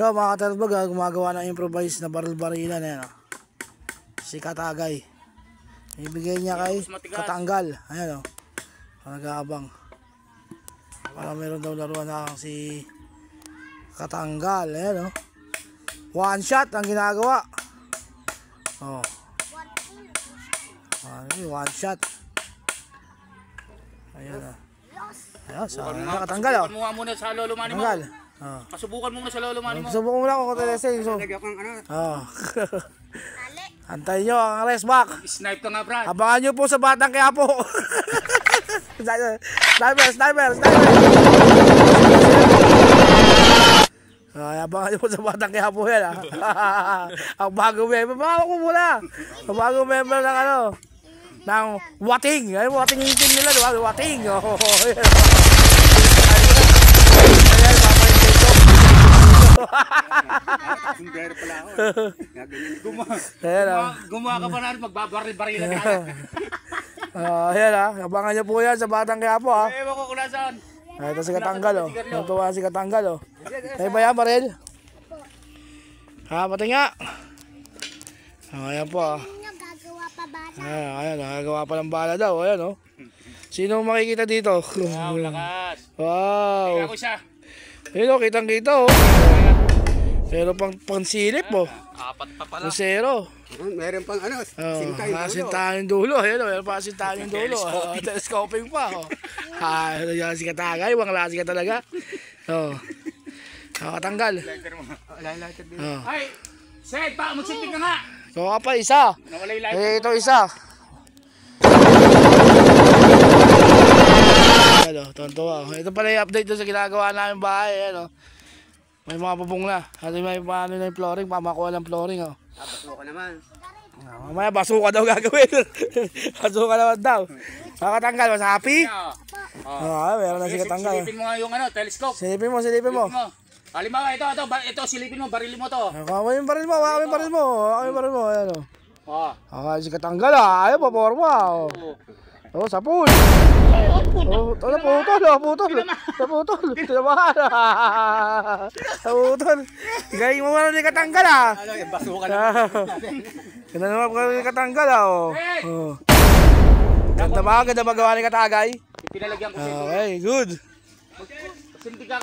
Yo mga katalbag, gumagawa ng improvise na baril-barilan yan. Si Katagay. Ibigay niya kay Katanggal. Ayan o. Nag-aabang. Para meron daw laruan na si Katanggal. Ayan o. One shot ang ginagawa. Oh. One shot. Ayan o. Ayan, sa Katanggal o. Pasubukan mo nga muna sa lolo mani mo. Pasubukan mo muna sa lolo mani mo. Pasubukan mo lang ako telesing. Antayin nyo ang rest back. Snipe ka nga, Brad. Abangan nyo po sa Batang Quiapo. Sniper. Abangan nyo po sa Batang Quiapo yan. Ang bagong member. Bawa ko muna. Ang bagong member ng ano. Ng Wating. Ay, Wating yung team nila. Wating. Sundero pala ako. Gumawa ka pa na rin, magbabaril-barilan ka. Ayan abangan nyo po yan sa Batang Quiapo ha. Ewan ko kung nasaan. Ito si Katanggal o. Natuwa si Katanggal o. Tayo ba yan, baril? Pati nga. Ayan po ha. Ayan, nagagawa pa ng bala daw. Ayan o. Sino makikita dito? Wow, lakas. Wow. Tingnan ko siya. Ayun o, kitang-kita o. Pero pang silip mo. Apat pa pala. Zero. Meron pang ano, sintahan yung dulo. Ayun o, meron pa sintahan yung dulo. Telescoping pa o. Yan si Katagay, wanglasin ka talaga. Nakatanggal. Ay, Seth, pa, magsitik ka nga. Ito ka pa, isa. Nawala yung lighter. Ito isa. Tonto. Ito pala yung update doon sa ginagawa namin bahay. Ano. May mga bubong na. At may paano na yung flooring. Pamakuha ng flooring. Basuka naman. Mamaya basuka daw gagawin. Basuka naman daw. Katanggal, mas happy? Meron na si Katanggal. Silipin mo nga yung ano, telescope. Silipin mo. Halimbawa, ito, silipin mo, barili mo to. Kami yung baril mo. Ayan o. Si Katanggal ayaw pa forma. Sapul. Naputol. Galing mo ni Katanggal Basuka naman. Ganun naman ni Katanggal Ganda ba gawa ni Katagay? Pinalagyan ko siya. Okay, good. Sinti ka